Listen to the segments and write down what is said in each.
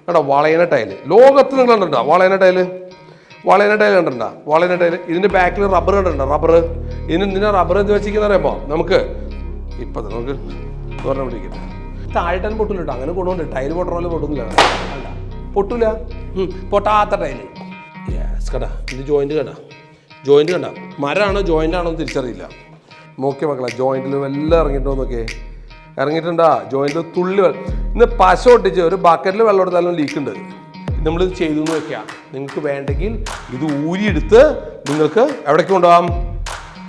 കേട്ടോ വളയന ടൈല് ലോകത്ത് നിങ്ങൾ കണ്ടിട്ടുണ്ടോ വളയന ടൈല് കണ്ടിട്ടുണ്ടോ വളയന ടൈല് ഇതിൻ്റെ ബാക്കിൽ റബ്ബർ കണ്ടിട്ടുണ്ടോ റബ്ബർ ഇതിന് റബ്ബർ എന്ത് വെച്ചിരിക്കുന്ന അറിയുമ്പോൾ നമുക്ക് ഇപ്പം നമുക്ക് പറഞ്ഞ പിടിക്കില്ല താഴെട്ടാൻ പൊട്ടില്ല കേട്ടോ അങ്ങനെ കൊണ്ടുപോണ്ട് ടൈല് പൊട്ടണ പൊട്ടുന്നില്ല അല്ല പൊട്ടില്ല പൊട്ടാത്ത ടൈല് യെസ് കേട്ടാ ഇത് ജോയിൻറ്റ് കണ്ട മരമാണോ ജോയിൻ്റ് ആണോ എന്ന് തിരിച്ചറിയില്ല നോക്കിയ മക്കളെ ജോയിൻറ്റിൽ എല്ലാം ഇറങ്ങിയിട്ടോ നോക്കിയേ ഇറങ്ങിയിട്ടുണ്ടാ ജോയിൻറ്റിൽ തുള്ളി ഇന്ന് പശ ഒട്ടിച്ച് ഒരു ബക്കറ്റിൽ വെള്ളം എടുത്താലും ലീക്ക് ഉണ്ട് നമ്മളിത് ചെയ്തു എന്ന് വെക്കാം നിങ്ങൾക്ക് വേണ്ടെങ്കിൽ ഇത് ഊരിയെടുത്ത് നിങ്ങൾക്ക് എവിടേക്ക് കൊണ്ടുപോകാം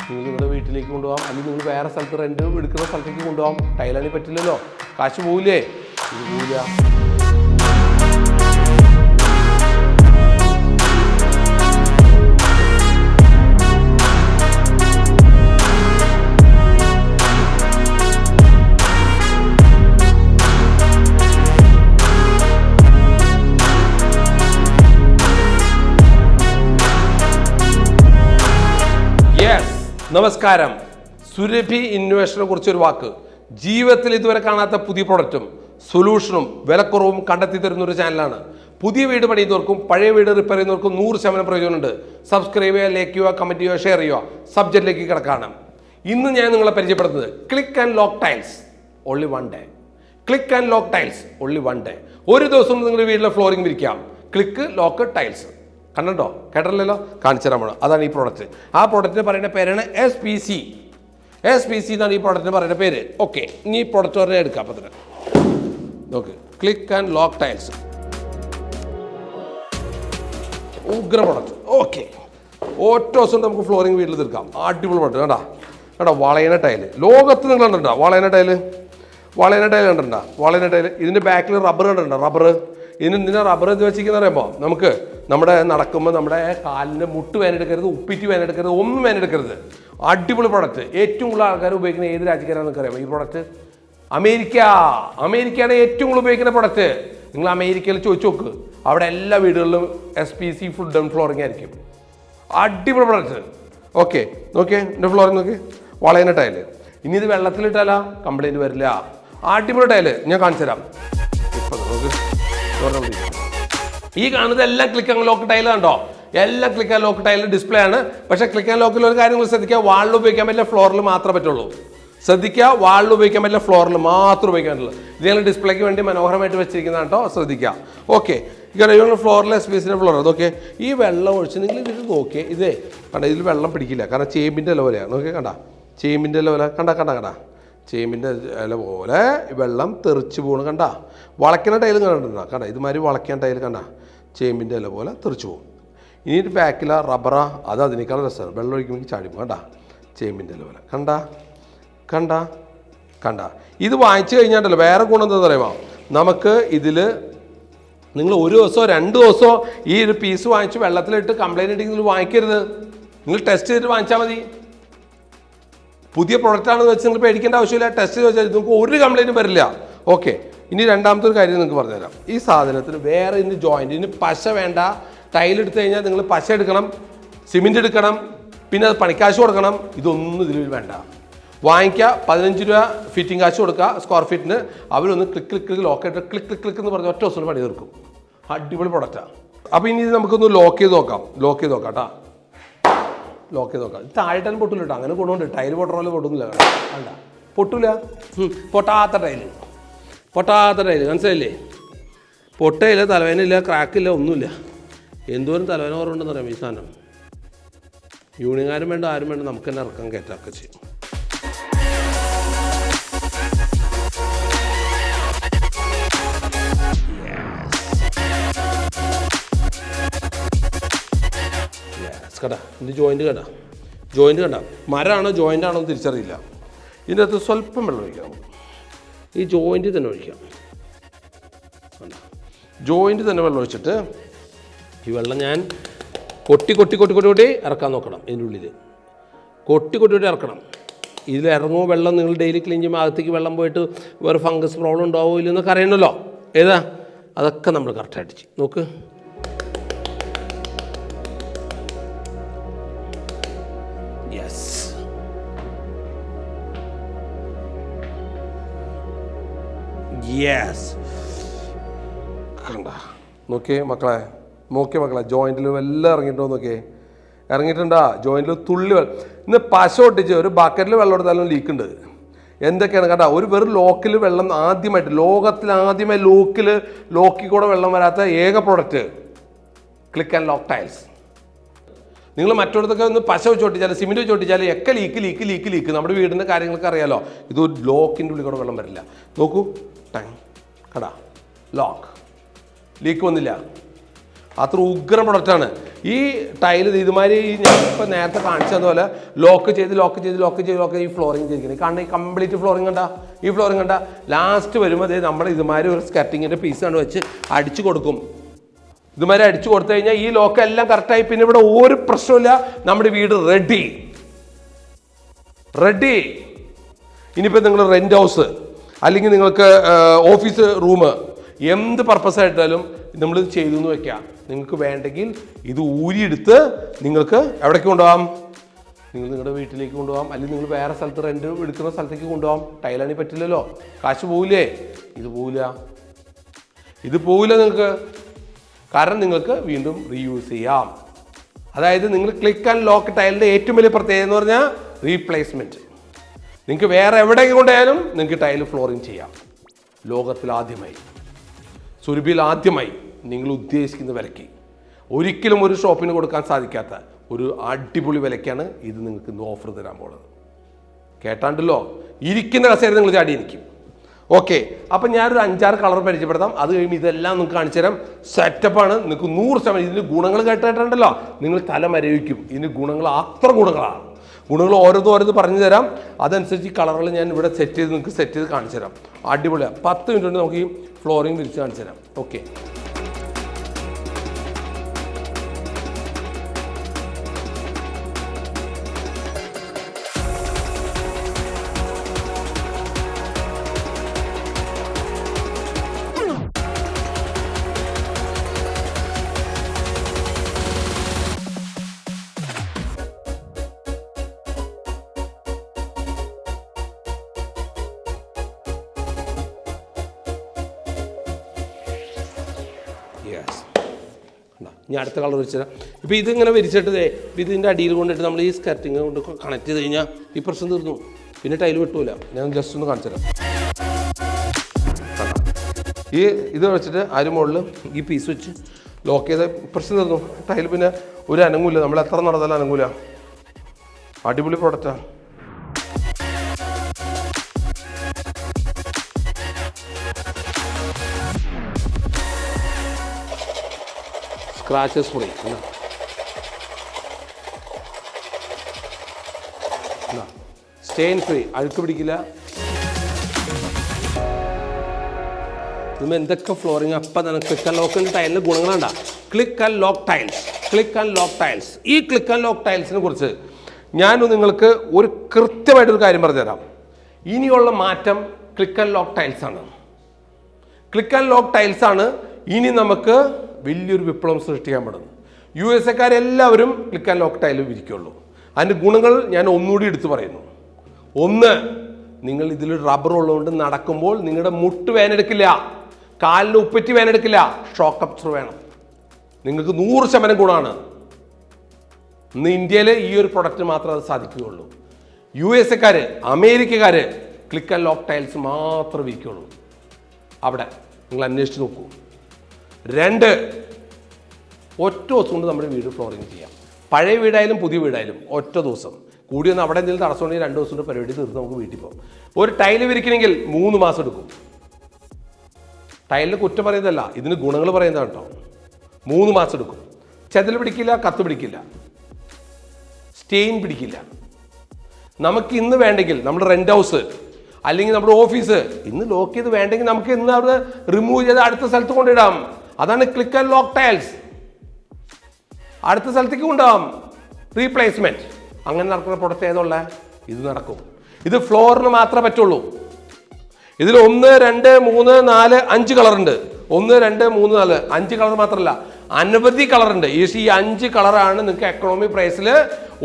നിങ്ങൾ നിങ്ങളുടെ വീട്ടിലേക്ക് കൊണ്ടുപോകാം അല്ലെങ്കിൽ നിങ്ങൾ വേറെ സ്ഥലത്ത് റെൻറ്റ് എടുക്കുന്ന സ്ഥലത്തേക്ക് കൊണ്ടുപോകാം ടൈലാണെങ്കിൽ പറ്റില്ലല്ലോ കാശ് പോവില്ലേ ഇത് പോവില്ല നമസ്കാരം. സുരഭി ഇന്നോവേഷനെ കുറിച്ചൊരു വാക്ക്. ജീവിതത്തിൽ ഇതുവരെ കാണാത്ത പുതിയ പ്രൊഡക്റ്റും സൊല്യൂഷനും വിലക്കുറവും കണ്ടെത്തി തരുന്നൊരു ചാനലാണ്. പുതിയ വീട് പണിയുന്നവർക്കും പഴയ വീട് റിപ്പയർ ചെയ്യുന്നവർക്കും 100% പ്രയോജനമുണ്ട്. സബ്സ്ക്രൈബ് ചെയ്യുക, ലൈക്ക് ചെയ്യുക, കമൻറ്റ് ചെയ്യുക, ഷെയർ ചെയ്യുക. സബ്ജക്റ്റിലേക്ക് കിടക്കാണ്. ഇന്ന് ഞാൻ നിങ്ങളെ പരിചയപ്പെടുത്തുന്നത് click and lock tiles only one day. Click and lock tiles only one day. ഒരു ദിവസം നിങ്ങളുടെ വീട്ടിലെ ഫ്ലോറിംഗ് വിരിക്കാം. Click lock tiles. കണ്ടോ കേട്ടല്ലോ കാണിച്ചു തരാൻ പോകണം. അതാണ് ഈ പ്രോഡക്റ്റ്. ആ പ്രോഡക്റ്റിന് പറയുന്ന പേരാണ് SPC എന്നാണ് ഈ പ്രോഡക്റ്റിന് പറയുന്ന പേര്. ഓക്കെ, ഇനി ഈ പ്രോഡക്റ്റ് പറഞ്ഞാൽ എടുക്കാം. അപ്പം തന്നെ നോക്ക്, ക്ലിക്ക് ആൻഡ് ലോക്ക് ടൈൽസ് ഉഗ്ര പ്രോഡക്റ്റ്. ഓക്കെ, ഒറ്റ ദിവസം നമുക്ക് ഫ്ലോറിംഗ് വീട്ടിൽ തീർക്കാം. അടിപൊളി പ്രോഡക്റ്റ്. കേട്ടോ വളയന ടൈല് ലോകത്ത് നിങ്ങൾ കണ്ടിട്ടുണ്ടോ വളയന ടൈല് കണ്ടിട്ടുണ്ടോ വളയന ടൈല് ഇതിൻ്റെ ബാക്കിൽ റബ്ബർ കണ്ടിട്ടുണ്ടോ റബ്ബർ ഇതിന് റബ്ബർ എന്ത് വെച്ചിരിക്കുന്ന അറിയുമ്പോൾ നമുക്ക് നമ്മുടെ നടക്കുമ്പോൾ നമ്മുടെ കാലിൻ്റെ മുട്ട് വേനെടുക്കരുത്, ഉപ്പിറ്റ് വേനെടുക്കരുത്, ഒന്നും വേനെടുക്കരുത്. അടിപൊളി പ്രോഡക്റ്റ്. ഏറ്റവും കൂടുതൽ ആൾക്കാർ ഉപയോഗിക്കുന്ന ഏത് രാജ്യക്കാരാണെന്നൊക്കെ അറിയാമോ ഈ പ്രോഡക്റ്റ്? അമേരിക്കയാണ് ഏറ്റവും കൂടുതൽ ഉപയോഗിക്കുന്ന പ്രോഡക്റ്റ്. നിങ്ങൾ അമേരിക്കയിൽ ചോദിച്ചു നോക്ക്, അവിടെ എല്ലാ വീടുകളിലും SPC ഫുഡ് ആൻഡ് ഫ്ലോറിംഗ് ആയിരിക്കും. അടിപൊളി പ്രോഡക്റ്റ്. ഓക്കെ, നോക്കിയേ എൻ്റെ ഫ്ലോറിംഗ് നോക്കി വളയന ടൈല്. ഇനി ഇത് വെള്ളത്തിലിട്ടാലാ കംപ്ലൈൻറ്റ് വരില്ല. അടിപൊളി ടൈല് ഞാൻ കാണിച്ചു തരാം. ഇപ്പം നോക്ക്, ഈ കാണുന്നത് എല്ലാം ക്ലിക്ക് ആൻഡ് ലോക്ക് ടൈൽ കണ്ടോ? എല്ലാം click and lock tile display ആണ്. പക്ഷേ ക്ലിക്ക് ആൻഡ് ലോക്കിൽ ഒരു കാര്യം ശ്രദ്ധിക്കുക, വാളിൽ ഉപയോഗിക്കാൻ പറ്റില്ല, ഫ്ലോറിൽ മാത്രമേ പറ്റുള്ളൂ. ശ്രദ്ധിക്കുക, വാളിൽ ഉപയോഗിക്കാൻ പറ്റില്ല, ഫ്ലോറിൽ മാത്രം ഉപയോഗിക്കാൻ പറ്റുള്ളൂ. ഇത് ഞങ്ങൾ ഡിസ്പ്ലേക്ക് വേണ്ടി മനോഹരമായിട്ട് വെച്ചിരിക്കുന്നതാണ് കേട്ടോ, ശ്രദ്ധിക്കുക. ഓക്കെ, ഈ ഫ്ലോറിൽ SPCൻ്റെ ഫ്ലോർ. അതൊക്കെ ഈ വെള്ളം ഒഴിച്ച് നിങ്ങൾ ഇത് നോക്കിയേ, ഇതേ കണ്ട ഇതിൽ വെള്ളം പിടിക്കില്ല, കാരണം ചേമ്പിൻ്റെ ഇല പോലെയാണ്. നോക്കിയേ കണ്ട ചേമ്പിൻ്റെ ഇല പോലെ കണ്ട ചേമ്പിൻ്റെ ഇല പോലെ വെള്ളം തെറിച്ച് പോകണം. കണ്ട വളയ്ക്കുന്ന ടൈൽ കണ്ടിട്ടുണ്ടോ? കണ്ട ഇതുമാതിരി വളയ്ക്കാൻ ടൈൽ കണ്ട ചേമ്പിൻ്റെ ഇല പോലെ തെറിച്ച് പോകും. ഇനി ബാക്കില റബ്ബറ, അത് അതിനേക്കാൾ രസമാണ്. വെള്ളം ഒഴിക്കുമ്പോൾ ചാടിപ്പോൾ കണ്ട ചേമ്പിൻ്റെ ഇല പോലെ കണ്ട ഇത് വാങ്ങിച്ചു കഴിഞ്ഞാണ്ടല്ലോ വേറെ ഗുണം എന്താണെന്ന് പറയുമോ? നമുക്ക് ഇതിൽ നിങ്ങൾ ഒരു ദിവസമോ 2 ദിവസമോ ഈ ഒരു പീസ് വാങ്ങിച്ച് വെള്ളത്തിലിട്ട് കംപ്ലൈൻറ്റ് ഉണ്ടെങ്കിൽ നിങ്ങൾ വാങ്ങിക്കരുത്. നിങ്ങൾ ടെസ്റ്റ് ചെയ്തിട്ട് വാങ്ങിച്ചാൽ മതി. പുതിയ പ്രൊഡക്റ്റാണെന്ന് വെച്ച് നിങ്ങൾ പേടിക്കേണ്ട ആവശ്യമില്ല. ടെസ്റ്റ് ചെയ്ത് വെച്ചാൽ നിങ്ങൾക്ക് ഒരു കംപ്ലൈൻറ്റും വരില്ല. ഓക്കെ, ഇനി രണ്ടാമത്തെ ഒരു കാര്യം നിങ്ങൾക്ക് പറഞ്ഞുതരാം. ഈ സാധനത്തിന് വേറെ ഇതിന് ജോയിൻറ്റ്, ഇതിന് പശ വേണ്ട. ടൈലെടുത്ത് കഴിഞ്ഞാൽ നിങ്ങൾ പശ എടുക്കണം, സിമെൻറ്റ് എടുക്കണം, പിന്നെ അത് പണിക്കാശ് കൊടുക്കണം. ഇതൊന്നും ഇതിൽ വേണ്ട. വാങ്ങിക്കുക, 15 രൂപ ഫിറ്റിംഗ് കാശ് കൊടുക്കുക സ്ക്വയർ ഫീറ്റിന്. അവരൊന്ന് ക്ലിക്ക് ലോക്കായിട്ട് ക്ലിക്ക് എന്ന് പറഞ്ഞ് ഒറ്റ ദിവസം പണി തീർക്കും. അടിപൊളി പ്രൊഡക്റ്റാണ്. അപ്പോൾ ഇനി ഇത് നമുക്കൊന്ന് ലോക്ക് ചെയ്ത് നോക്കാം കേട്ടോ. ലോക്ക് ചെയ്ത് നോക്കാം. താഴെട്ടാൻ പൊട്ടില്ല കേട്ടോ, അങ്ങനെ കൊണ്ടുപോണ്ട് ടൈൽ പൊട്ടണ പൊട്ടുന്നില്ല. കണ്ട പൊട്ടില്ല, പൊട്ടാത്ത ടൈല് മനസ്സിലായില്ലേ? പൊട്ടയില്ല, തലവേനയില്ല, ക്രാക്കില്ല, ഒന്നുമില്ല. എന്തോരം തലവേന കുറവുണ്ടെന്ന് അറിയാം ഈ സാധനം. യൂണിയൻകാരും വേണ്ട, ആരും വേണ്ട, നമുക്ക് തന്നെ ഇറക്കാൻ കയറ്റൊക്കെ ചെയ്യും. കേട്ടാ ഇത് ജോയിൻറ്റ് കണ്ട മരമാണോ ജോയിൻ്റ് ആണോ എന്ന് തിരിച്ചറിയില്ല. ഇതിൻ്റെ അകത്ത് സ്വല്പം വെള്ളം ഒഴിക്കാം. ഈ ജോയിൻറ്റ് തന്നെ ഒഴിക്കാം. ജോയിൻറ്റ് തന്നെ വെള്ളം ഒഴിച്ചിട്ട് ഈ വെള്ളം ഞാൻ കൊട്ടി ഇറക്കാൻ നോക്കണം. ഇതിൻ്റെ ഉള്ളിൽ കൊട്ടി ഇറക്കണം. ഇതിൽ ഇറങ്ങുമോ വെള്ളം, നിങ്ങൾ ഡെയിലി ക്ലീൻ ചെയ്യുമ്പോൾ അകത്തേക്ക് വെള്ളം പോയിട്ട് വേറെ ഫംഗസ് പ്രോബ്ലം ഉണ്ടാവുമോ ഇല്ലെന്നൊക്കെ അറിയണമല്ലോ. ഏതാ അതൊക്കെ നമ്മൾ കറക്റ്റായിട്ട് ചെയ്യും. നോക്ക്, യെസ് കണ്ട നോക്കിയേ മക്കളെ ജോയിൻറ്റിലും എല്ലാം ഇറങ്ങിയിട്ടോ നോക്കിയേ, ഇറങ്ങിയിട്ടുണ്ടാ ജോയിൻറ്റിൽ തുള്ളി ഇന്ന് പശ ഒട്ടിച്ച് ഒരു ബക്കറ്റിൽ വെള്ളം എടുത്താലും ലീക്ക് ഉണ്ട്. എന്തൊക്കെയാണ് കേട്ടോ, ഒരു വെറും ലോക്കിൽ വെള്ളം ആദ്യമായിട്ട് ലോകത്തിൽ ആദ്യമായി ലോക്കിൽ കൂടെ വെള്ളം വരാത്ത ഏക product click and lock tiles. നിങ്ങൾ മറ്റൊരിടത്തൊക്കെ ഒന്ന് പശ വെച്ച് ഒട്ടിച്ചാൽ സിമെൻറ്റ് വെച്ച് ഒട്ടിച്ചാൽ ഒക്കെ ലീക്ക് നമ്മുടെ വീടിൻ്റെ കാര്യങ്ങളൊക്കെ അറിയാലോ. ഇത് ലോക്കിൻ്റെ ഉള്ളിൽ കൂടെ വെള്ളം വരില്ല. നോക്കൂ കടാ ലോക്ക് ലീക്ക് വന്നില്ല. അത്ര ഉഗ്ര പ്രൊഡക്റ്റാണ് ഈ ടൈല്. ഇതുമാതിരി ഞാൻ ഇപ്പോൾ നേരത്തെ കാണിച്ചതുപോലെ ലോക്ക് ചെയ്ത് ഈ ഫ്ലോറിങ് ചെയ്തിരിക്കുന്നത് കാണുന്ന ഈ കംപ്ലീറ്റ് ഫ്ലോറിങ് കണ്ട ലാസ്റ്റ് വരുമ്പോൾ അതേ നമ്മൾ ഇതുമാതിരി ഒരു സ്കർട്ടിങ്ങിൻ്റെ പീസാണ് വെച്ച് അടിച്ചു കൊടുക്കും. ഇതുമാതിരി അടിച്ചു കൊടുത്തു കഴിഞ്ഞാൽ ഈ ലോക്ക് എല്ലാം കറക്റ്റായി. പിന്നെ ഇവിടെ ഒരു പ്രശ്നമില്ല, നമ്മുടെ വീട് റെഡി. ഇനിയിപ്പോൾ നിങ്ങൾ റെൻ്റ് ഹൗസ് അല്ലെങ്കിൽ നിങ്ങൾക്ക് ഓഫീസ് റൂം എന്ത് പർപ്പസ് ആയിട്ടാലും നമ്മൾ ചെയ്തു എന്ന് വെക്കാം. നിങ്ങൾക്ക് വേണ്ടെങ്കിൽ ഇത് ഊരിയെടുത്ത് നിങ്ങൾക്ക് എവിടേക്ക് കൊണ്ടുപോകാം, നിങ്ങൾ നിങ്ങളുടെ വീട്ടിലേക്ക് കൊണ്ടുപോകാം, അല്ലെങ്കിൽ നിങ്ങൾ വേറെ സ്ഥലത്ത് റെൻറ്റ് എടുക്കുന്ന സ്ഥലത്തേക്ക് കൊണ്ടുപോകാം. ടൈലാണെങ്കിൽ പറ്റില്ലല്ലോ, കാശ് പോവില്ലേ? ഇത് പോവില്ല നിങ്ങൾക്ക്. കാരണം നിങ്ങൾക്ക് വീണ്ടും റീയൂസ് ചെയ്യാം. അതായത് നിങ്ങൾ ക്ലിക്ക് ആൻഡ് ലോക്ക് ടൈലിൻ്റെ ഏറ്റവും വലിയ പ്രത്യേകത എന്ന് പറഞ്ഞാൽ റീപ്ലേസ്മെൻറ്റ്. നിങ്ങൾക്ക് വേറെ എവിടേക്ക് കൊണ്ടുപോയാലും നിങ്ങൾക്ക് ടൈൽ ഫ്ലോറിങ് ചെയ്യാം. ലോകത്തിൽ ആദ്യമായി, സുരഭിയിൽ ആദ്യമായി നിങ്ങൾ ഉദ്ദേശിക്കുന്ന വിലയ്ക്ക്, ഒരിക്കലും ഒരു ഷോപ്പിന് കൊടുക്കാൻ സാധിക്കാത്ത ഒരു അടിപൊളി വിലയ്ക്കാണ് ഇത് നിങ്ങൾക്ക് ഇന്ന് ഓഫർ തരാൻ പോകുന്നത്. കേട്ടാണ്ടല്ലോ, ഇരിക്കുന്ന കസേര നിങ്ങൾ ചാടിയിരിക്കും. ഓക്കെ, അപ്പം ഞാനൊരു 5-6 കളർ പരിചയപ്പെടുത്താം. അത് കഴിയുമ്പോൾ ഇതെല്ലാം നിങ്ങൾക്ക് കാണിച്ചു തരാം. സെറ്റപ്പാണ്. നിങ്ങൾക്ക് 100% ഇതിൻ്റെ ഗുണങ്ങൾ കേട്ടിട്ടുണ്ടല്ലോ, നിങ്ങൾ തല മരവിക്കും. ഇതിൻ്റെ ഗുണങ്ങൾ അത്ര ഗുണങ്ങളാണ്. ഗുണങ്ങൾ ഓരോന്ന് പറഞ്ഞു തരാം. അതനുസരിച്ച് ഈ കളറുകൾ ഞാൻ ഇവിടെ സെറ്റ് ചെയ്ത് കാണിച്ചു തരാം. അടിപൊളിയാണ്. 10 മിനിറ്റ് കൊണ്ട് നമുക്ക് ഈ ഫ്ലോറിങ് വിരിച്ച് കാണിച്ചു തരാം. ഓക്കെ, ഞാൻ അടുത്ത കളർ വെച്ചുതരാം. ഇപ്പോൾ ഇതിങ്ങനെ വിരിച്ചിട്ട് ഇതിൻ്റെ അടിയിൽ കൊണ്ടിട്ട് നമ്മൾ ഈ സ്കർട്ടിങ് കൊണ്ട് കണക്ട് ചെയ്ത് കഴിഞ്ഞാൽ ഈ പ്രശ്നം തീർന്നു. പിന്നെ ടൈൽ വെട്ടൂല. ഞാൻ ജസ്റ്റ് ഒന്ന് കാണിച്ചു തരാം. ഇത് വെച്ചിട്ട് അതിന് മുകളിൽ ഈ പീസ് വെച്ച് ലോക്ക് ചെയ്ത പ്രശ്നം തീർന്നു. ടൈൽ പിന്നെ ഒരു അനങ്ങൂല. നമ്മൾ എത്ര നടന്നാലും അനങ്ങൂല. അടിപൊളി പ്രോഡക്റ്റാണ്. സ്ക്രാച്ചസ് ഫ്രീ, സ്റ്റെയിൻ ഫ്രീ, അഴുക്ക് പിടിക്കില്ല. ഇതുമ്പോൾ എന്തൊക്കെ ഫ്ലോറിങ് അപ്പം തന്നെ ക്ലിക്ക് ആൻഡ് ലോക്കിൻ്റെ ടൈലിൻ്റെ ഗുണങ്ങളുണ്ടാ. Click and lock tiles. ഈ ക്ലിക്ക് ആൻഡ് ലോക്ക് ടൈൽസിനെ കുറിച്ച് ഞാൻ നിങ്ങൾക്ക് ഒരു കൃത്യമായിട്ടൊരു കാര്യം പറഞ്ഞുതരാം. ഇനിയുള്ള മാറ്റം ക്ലിക്ക് ആൻഡ് ലോക്ക് ടൈൽസാണ്. ഇനി നമുക്ക് വലിയൊരു വിപ്ലവം സൃഷ്ടിക്കാൻ പറ്റുന്നു. USA-ക്കാരെല്ലാവരും ക്ലിക്ക് ആൻഡ് ലോക്ക് ടൈൽ വിരിക്കുള്ളൂ. അതിൻ്റെ ഗുണങ്ങൾ ഞാൻ ഒന്നുകൂടി എടുത്തു പറയുന്നു. ഒന്ന്, നിങ്ങൾ ഇതിൽ റബ്ബർ ഉള്ളതുകൊണ്ട് നടക്കുമ്പോൾ നിങ്ങളുടെ മുട്ട് വേനെടുക്കില്ല, കാലിന് ഉപ്പറ്റി വേനെടുക്കില്ല, ഷോക്ക് അബ്സോർബർ വേണം. നിങ്ങൾക്ക് 100% ഗുണമാണ്. ഇന്ന് ഇന്ത്യയിൽ ഈ ഒരു പ്രൊഡക്റ്റ് മാത്രമേ അത് സാധിക്കുകയുള്ളൂ. USA-ക്കാർ, അമേരിക്കക്കാർ ക്ലിക്ക് ആൻഡ് ലോക്ക് ടൈൽസ് മാത്രമേ വിരിക്കുള്ളൂ. അവിടെ നിങ്ങൾ അന്വേഷിച്ച് നോക്കൂ. 2, ഒറ്റ ദിവസം കൊണ്ട് നമ്മുടെ വീട് ഫ്ലോറിങ് ചെയ്യാം. പഴയ വീടായാലും പുതിയ വീടായാലും ഒറ്റ ദിവസം കൂടി വന്ന് അവിടെ എന്തെങ്കിലും തടസ്സമുണ്ടെങ്കിൽ 2 ദിവസം കൊണ്ട് പരിപാടി തീർത്ത് നമുക്ക് വീട്ടിൽ പോകും. ഒരു ടൈല് വിരിക്കണമെങ്കിൽ 3 മാസം എടുക്കും. ടൈലിന് കുറ്റം പറയുന്നതല്ല, ഇതിന് ഗുണങ്ങൾ പറയുന്നതാണ് കേട്ടോ. 3 മാസം എടുക്കും. ചെതൽ പിടിക്കില്ല, കത്ത് പിടിക്കില്ല, സ്റ്റെയിൻ പിടിക്കില്ല. നമുക്ക് ഇന്ന് വേണ്ടെങ്കിൽ നമ്മുടെ റെൻ്റ് ഹൗസ് അല്ലെങ്കിൽ നമ്മുടെ ഓഫീസ് ഇന്ന് ലോക്ക് ചെയ്ത് വേണ്ടെങ്കിൽ നമുക്ക് ഇന്ന് അവിടെ റിമൂവ് ചെയ്ത് അടുത്ത സ്ഥലത്ത് കൊണ്ടിടാം. അതാണ് ക്ലിക്ക് ആൻഡ് ലോക്ക് ടൈൽസ്. അടുത്ത സ്ഥലത്തേക്ക് കൊണ്ടുപോകാം. റീപ്ലേസ്മെൻറ്റ് അങ്ങനെ നടക്കുന്ന പ്രൊഡക്റ്റ് ഏതുള്ള ഇത് നടക്കും. ഇത് ഫ്ലോറിന് മാത്രമേ പറ്റുള്ളൂ. ഇതിൽ 1, 2, 3, 4, 5 കളറുണ്ട്. 1, 2, 3, 4, 5 കളർ മാത്രമല്ല, അനവധി കളറുണ്ട്. ഈ 5 കളറാണ് നിങ്ങൾക്ക് എക്കണോമി പ്രൈസിൽ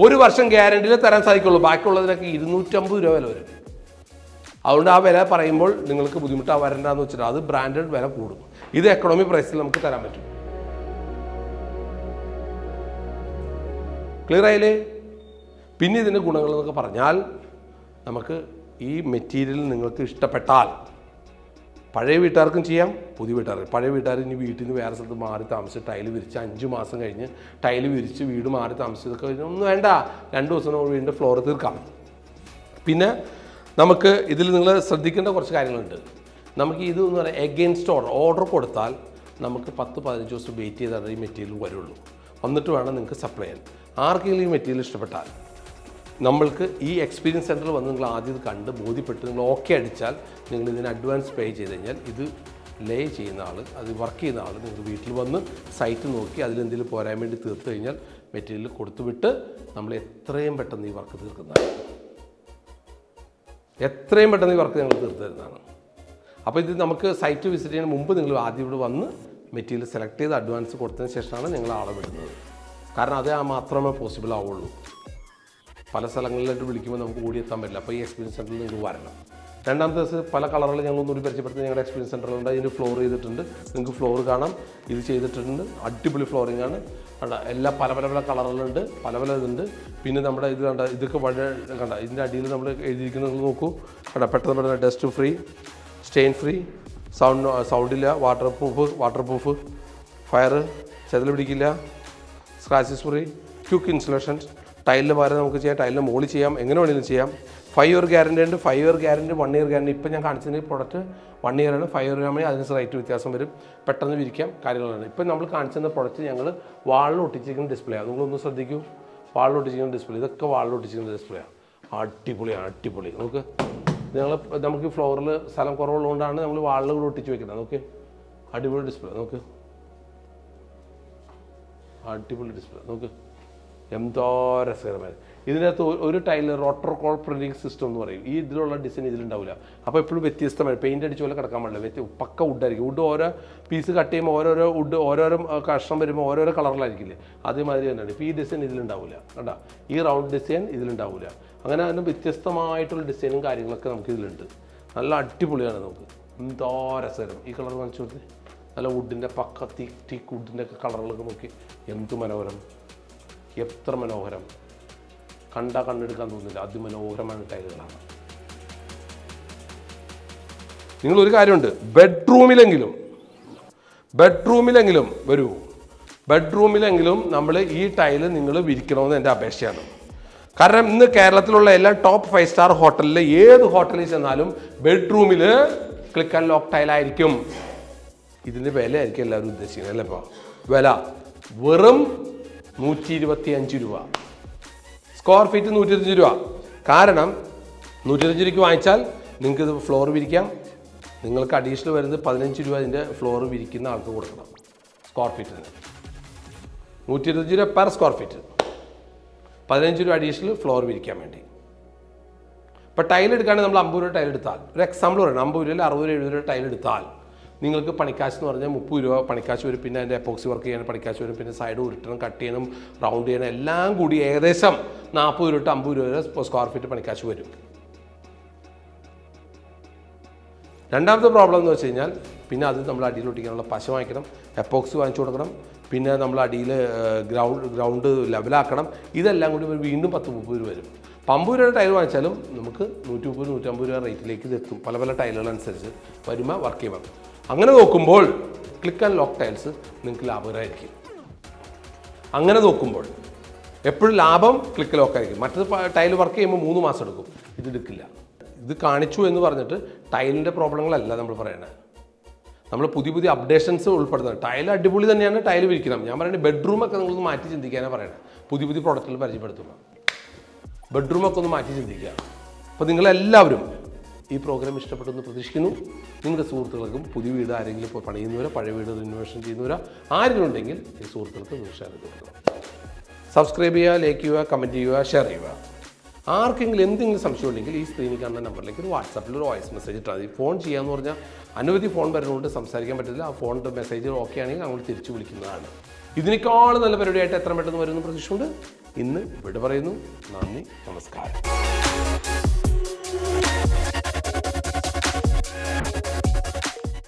1 വർഷം ഗ്യാരണ്ടിയിൽ തരാൻ സാധിക്കുള്ളൂ. ബാക്കിയുള്ളതിനൊക്കെ 250 രൂപ വില വരും. അതുകൊണ്ട് ആ വില പറയുമ്പോൾ നിങ്ങൾക്ക് ബുദ്ധിമുട്ടാണ് വരണ്ടെന്ന് വെച്ചിട്ട് അത് ബ്രാൻഡഡ് വില കൂടും. ഇത് എക്കണോമി പ്രൈസിൽ നമുക്ക് തരാൻ പറ്റും. ക്ലിയർ ആയില്ലേ? പിന്നെ ഇതിൻ്റെ ഗുണങ്ങൾ എന്നൊക്കെ പറഞ്ഞാൽ നമുക്ക് ഈ മെറ്റീരിയൽ നിങ്ങൾക്ക് ഇഷ്ടപ്പെട്ടാൽ പഴയ വീട്ടുകാർക്കും ചെയ്യാം, പുതിയ വീട്ടുകാർക്ക്. പഴയ വീട്ടുകാർ ഇനി വീട്ടിൽ നിന്ന് വേറെ സ്ഥലത്ത് മാറി താമസിച്ച് ടൈല് വിരിച്ച് 5 മാസം കഴിഞ്ഞ് ടൈല് വിരിച്ച് വീട് മാറി താമസിച്ചതൊക്കെ ഒന്നും വേണ്ട, 2 ദിവസം നമ്മൾ വീടിൻ്റെ ഫ്ലോർ തീർക്കാം. പിന്നെ നമുക്ക് ഇതിൽ നിങ്ങൾ ശ്രദ്ധിക്കേണ്ട കുറച്ച് കാര്യങ്ങളുണ്ട്. നമുക്ക് ഇത് എന്ന് പറയുന്നത് എഗെയിൻസ്റ്റ് ഓർഡർ കൊടുത്താൽ നമുക്ക് 10-15 ദിവസം വെയിറ്റ് ചെയ്താൽ ഈ മെറ്റീരിയൽ വരുള്ളൂ. വന്നിട്ട് വേണം നിങ്ങൾക്ക് സപ്ലൈ ചെയ്യാൻ. ആർക്കെങ്കിലും ഈ മെറ്റീരിയൽ ഇഷ്ടപ്പെട്ടാൽ നമ്മൾക്ക് ഈ എക്സ്പീരിയൻസ് സെൻറ്ററിൽ വന്ന് നിങ്ങൾ ആദ്യം ഇത് കണ്ട് ബോധ്യപ്പെട്ട് നിങ്ങൾ ഓക്കെ അടിച്ചാൽ നിങ്ങൾ ഇതിന് അഡ്വാൻസ് പേ ചെയ്ത് കഴിഞ്ഞാൽ ഇത് ലേ ചെയ്യുന്ന ആൾ, അത് വർക്ക് ചെയ്യുന്ന ആൾ നിങ്ങൾ വീട്ടിൽ വന്ന് സൈറ്റ് നോക്കി അതിലെന്തെങ്കിലും പോരാൻ വേണ്ടി തീർത്ത് കഴിഞ്ഞാൽ മെറ്റീരിയൽ കൊടുത്തു വിട്ട് നമ്മൾ എത്രയും പെട്ടെന്ന് ഈ വർക്ക് തീർക്കുന്നതാണ്. എത്രയും പെട്ടെന്ന് ഈ വർക്ക് ഞങ്ങൾ തീർത്ത് തരുന്നതാണ്. അപ്പോൾ ഇത് നമുക്ക് സൈറ്റ് വിസിറ്റ് ചെയ്യുന്നതിന് മുമ്പ് നിങ്ങൾ ആദ്യം ഇവിടെ വന്ന് മെറ്റീരിയൽ സെലക്ട് ചെയ്ത് അഡ്വാൻസ് കൊടുത്തതിന് ശേഷമാണ് ഞങ്ങൾ ആളെ വിടുന്നത്. കാരണം അത് മാത്രമേ പോസിബിൾ ആവുള്ളൂ. പല സ്ഥലങ്ങളിലായിട്ട് വിളിക്കുമ്പോൾ നമുക്ക് ഓടിയെത്താൻ പറ്റില്ല. അപ്പോൾ ഈ എക്സ്പീരിയൻസ് സെൻറ്ററിൽ നിങ്ങൾ വരണം. രണ്ടാമത്തെ ദിവസം പല കളറുകൾ ഞങ്ങളൊന്നുകൂടി പരിചയപ്പെടുത്തി ഞങ്ങളുടെ എക്സ്പീരിയൻസ് സെൻറ്ററിലുണ്ട്. ഇതിന് ഫ്ലോർ ചെയ്തിട്ടുണ്ട്, നിങ്ങൾക്ക് ഫ്ലോർ കാണാം. ഇത് ചെയ്തിട്ടുണ്ട്, അടിപൊളി ഫ്ലോറിംഗ് ആണ്. എല്ലാ പല പല പല കളറുകളുണ്ട്, പല പല ഇതുണ്ട്. പിന്നെ നമ്മുടെ ഇത് കണ്ട ഇതൊക്കെ വളരെ കണ്ട ഇതിൻ്റെ അടിയിൽ നമ്മൾ എഴുതിയിരിക്കുന്നത് നോക്കൂ. കണ്ട പെട്ടെന്ന് ഡസ്റ്റ് ഫ്രീ, സ്റ്റെയിൻ ഫ്രീ, സൗണ്ടില്ല, വാട്ടർ പ്രൂഫ്, ഫയർ ചെതൽ പിടിക്കില്ല, സ്ക്രാച്ചസ് ഫ്രീ, ക്വിക്ക് ഇൻസുലേഷൻ. ടൈലിന് പകരം നമുക്ക് ചെയ്യാം, ടൈലിന് മുകളിൽ ചെയ്യാം, എങ്ങനെ വേണമെങ്കിലും ചെയ്യാം. 5 ഇയർ ഗ്യാരണ്ടി ഉണ്ട്, 5 ഇയർ ഗ്യാരണ്ടി, 1 ഇയർ ഗ്യാരണ്ടി. ഇപ്പം ഞാൻ കാണിച്ചതിന് പ്രോഡക്റ്റ് 1 ഇയറാണ്. 5 ഇയർ ആകുമ്പോൾ അതിന് റേറ്റ് വ്യത്യാസം വരും, പെട്ടെന്ന് വിരിക്കാം കാര്യങ്ങളാണ്. ഇപ്പം നമ്മൾ കാണിച്ചിരുന്ന പ്രോഡക്റ്റ് ഞങ്ങൾ വാളിൽ ഒട്ടിച്ചിരിക്കുന്ന ഡിസ്പ്ലേയാണ്. നിങ്ങളൊന്ന് ശ്രദ്ധിക്കൂ, വാളിൽ ഒട്ടിച്ചിരിക്കുന്ന ഡിസ്പ്ലേ, ഇതൊക്കെ വാളിൽ ഒട്ടിച്ചിരിക്കുന്ന ഡിസ്പ്ലേയാണ്. അടിപൊളിയാണ്, അടിപൊളി. നമുക്ക് ഈ ഫ്ലോറിൽ സ്ഥലം കുറവുള്ളതുകൊണ്ടാണ് നമ്മൾ വാളിൽ കൂടെ ഒട്ടിച്ച് വെക്കുന്നത്. നോക്ക്, അടിപൊളി ഡിസ്പ്ലേ. നോക്ക്, അടിപൊളി ഡിസ്പ്ലേ. നോക്ക്, എന്തോ രസകരമായി. ഇതിനകത്ത് ഒരു tile rotor call printing system എന്ന് പറയും. ഈ ഇതിലുള്ള ഡിസൈൻ ഇതിലുണ്ടാവില്ല. അപ്പോൾ എപ്പോഴും വ്യത്യസ്തമായി പെയിൻ്റ് അടിച്ച പോലെ കിടക്കാൻ പാടില്ല. പക്ക വുഡായിരിക്കും. വുഡ് ഓരോ പീസ് കട്ട് ചെയ്യുമ്പോൾ ഓരോരോ വുഡ് ഓരോരോ കഷ്ണം വരുമ്പോൾ ഓരോരോ കളറിലായിരിക്കില്ലേ, അതേമാതിരി തന്നെയാണ്. ഇപ്പോൾ ഈ ഡിസൈൻ ഇതിലുണ്ടാവില്ല, കണ്ടാ, ഈ റൗണ്ട് ഡിസൈൻ ഇതിലുണ്ടാവില്ല. അങ്ങനെ അതിന് വ്യത്യസ്തമായിട്ടുള്ള ഡിസൈനും കാര്യങ്ങളൊക്കെ നമുക്ക് ഇതിലുണ്ട്. നല്ല അടിപൊളിയാണ്. നമുക്ക് എന്തോ രസകരം. ഈ കളർ കാണിച്ചു കൊടുത്ത് നല്ല വുഡിൻ്റെ പക്ക ടീക്ക് വുഡിൻ്റെ ഒക്കെ കളറുകളൊക്കെ നോക്കി എന്ത് മനോഹരം, എത്ര മനോഹരം, കണ്ണെടുക്കാൻ തോന്നുന്നില്ല. അതിമനോഹരമായ ടൈലുകളാണ്. നിങ്ങളൊരു കാര്യമുണ്ട്, ബെഡ്റൂമിലെങ്കിലും വരൂ, ബെഡ്റൂമിലെങ്കിലും നമ്മൾ ഈ ടൈല് നിങ്ങൾ വിരിക്കണമെന്ന് എൻ്റെ അപേക്ഷയാണ്. കാരണം ഇന്ന് കേരളത്തിലുള്ള എല്ലാ ടോപ്പ് 5 സ്റ്റാർ ഹോട്ടലിൽ ഏത് ഹോട്ടലിൽ ചെന്നാലും ബെഡ്റൂമിൽ ക്ലിക്ക് ആൻഡ് ലോക്ക് ടൈലായിരിക്കും. ഇതിൻ്റെ വില ആയിരിക്കും എല്ലാവരും ഉദ്ദേശിക്കുന്നത് അല്ലേ? ഇപ്പോൾ വില വെറും 125 രൂപ, സ്ക്വയർ ഫീറ്റ് 125 രൂപ. കാരണം 125 രൂപയ്ക്ക് വാങ്ങിച്ചാൽ നിങ്ങൾക്ക് ഇത് ഫ്ലോർ വിരിക്കാം. നിങ്ങൾക്ക് അഡീഷണൽ വരുന്നത് 15 രൂപ ഇതിൻ്റെ ഫ്ലോർ വിരിക്കുന്ന ആൾക്ക് കൊടുക്കണം. സ്ക്വയർ ഫീറ്റിന് 125 രൂപ പെർ സ്ക്വയർ ഫീറ്റ്, 15 രൂപ അഡീഷണൽ ഫ്ലോർ വിരിക്കാൻ വേണ്ടി. ഇപ്പോൾ ടൈൽ എടുക്കുകയാണെങ്കിൽ നമ്മൾ 50 രൂപ ടൈൽ എടുത്താൽ, ഒരു എക്സാമ്പിൾ പറയണം, 50 രൂപയിൽ 60 70 രൂപ ടൈൽ എടുത്താൽ നിങ്ങൾക്ക് പണിക്കാശ് എന്ന് പറഞ്ഞാൽ 30 രൂപ പണിക്കാശ് വരും. പിന്നെ അതിൻ്റെ എപ്പോക്സി വർക്ക് ചെയ്യാൻ പണിക്കാശ് വരും. പിന്നെ സൈഡ് ഉരുട്ടണം, കട്ട് ചെയ്യണം, റൗണ്ട് ചെയ്യണം, എല്ലാം കൂടി ഏകദേശം 40 രൂപ 50 രൂപ വരെ സ്ക്വയർ ഫീറ്റ് പണിക്കാശ് വരും. രണ്ടാമത്തെ പ്രോബ്ലം എന്ന് വെച്ച് കഴിഞ്ഞാൽ പിന്നെ അത് നമ്മൾ അടിയിൽ ഒട്ടിക്കാനുള്ള പശ വാങ്ങിക്കണം, എപ്പോക്സി വാങ്ങിച്ചു കൊടുക്കണം, പിന്നെ നമ്മൾ അടിയിൽ ഗ്രൗണ്ട് ലെവലാക്കണം. ഇതെല്ലാം കൂടി വീണ്ടും 10-30 രൂപ വരും. 50 രൂപയുടെ ടൈൽ വാങ്ങിച്ചാലും നമുക്ക് 130-150 രൂപ റേറ്റിലേക്ക് ഇത് എത്തും. പല പല ടൈലുകളനുസരിച്ച് വരുമ്പോൾ വർക്ക് ചെയ്യുമ്പോൾ. അങ്ങനെ നോക്കുമ്പോൾ ക്ലിക്ക് ആൻഡ് ലോക്ക് ടൈൽസ് നിങ്ങൾക്ക് ലാഭകരമായിരിക്കും. അങ്ങനെ നോക്കുമ്പോൾ എപ്പോഴും ലാഭം ക്ലിക്ക് ലോക്കായിരിക്കും. മറ്റത് ടൈൽ വർക്ക് ചെയ്യുമ്പോൾ 3 മാസം എടുക്കും, ഇത് എടുക്കില്ല. ഇത് കാണിച്ചു എന്ന് പറഞ്ഞിട്ട് ടൈലിൻ്റെ പ്രോബ്ലങ്ങളല്ല നമ്മൾ പറയണത്. നമ്മൾ പുതിയ അപ്ഡേഷൻസ് ഉൾപ്പെടുത്തുന്നത്. ടൈൽ അടിപൊളി തന്നെയാണ്, ടൈൽ വിരിക്കണം. ഞാൻ പറയുന്നത് ബെഡ്റൂമൊക്കെ നിങ്ങളൊന്ന് മാറ്റി ചിന്തിക്കാനാണ് പറയണത്. പുതിയ പ്രോഡക്റ്റുകൾ പരിചയപ്പെടുത്തുമ്പോൾ ബെഡ്റൂമൊക്കെ ഒന്ന് മാറ്റി ചിന്തിക്കുക. അപ്പോൾ നിങ്ങളെല്ലാവരും ഈ പ്രോഗ്രാം ഇഷ്ടപ്പെട്ടെന്ന് പ്രതീക്ഷിക്കുന്നു. നിങ്ങളുടെ സുഹൃത്തുക്കൾക്കും പുതിയ വീട് ആരെങ്കിലും ഇപ്പോൾ പണിയുന്നവരോ പഴയ വീട് റിനോവേഷൻ ചെയ്യുന്നവരോ ആരെങ്കിലും ഉണ്ടെങ്കിൽ ഈ സുഹൃത്തുക്കൾക്ക് ഷെയർ ചെയ്ത് കൊടുക്കുക. സബ്സ്ക്രൈബ് ചെയ്യുക, ലൈക്ക് ചെയ്യുക, കമൻറ്റ് ചെയ്യുക, ഷെയർ ചെയ്യുക. ആർക്കെങ്കിലും എന്തെങ്കിലും സംശയം ഉണ്ടെങ്കിൽ ഈ സ്ക്രീനിൽ കാണുന്ന നമ്പറിലേക്ക് ഒരു വാട്സാപ്പിൽ ഒരു വോയിസ് മെസ്സേജ് ഇട്ടാൽ മതി. ഫോൺ ചെയ്യാമെന്ന് പറഞ്ഞാൽ അനവധി ഫോൺ വരുന്നതുകൊണ്ട് സംസാരിക്കാൻ പറ്റില്ല. ആ ഫോണിൻ്റെ മെസ്സേജ് ഓക്കെ ആണെങ്കിൽ നമ്മൾ തിരിച്ചു വിളിക്കുന്നതാണ്. ഇതിനേക്കാളും നല്ല പരിപാടിയായിട്ട് എത്ര പെട്ടെന്ന് വരുമെന്ന് പ്രതീക്ഷയുണ്ട്. ഇന്ന് ഇവിടെ പറയുന്നു. നന്ദി, നമസ്കാരം.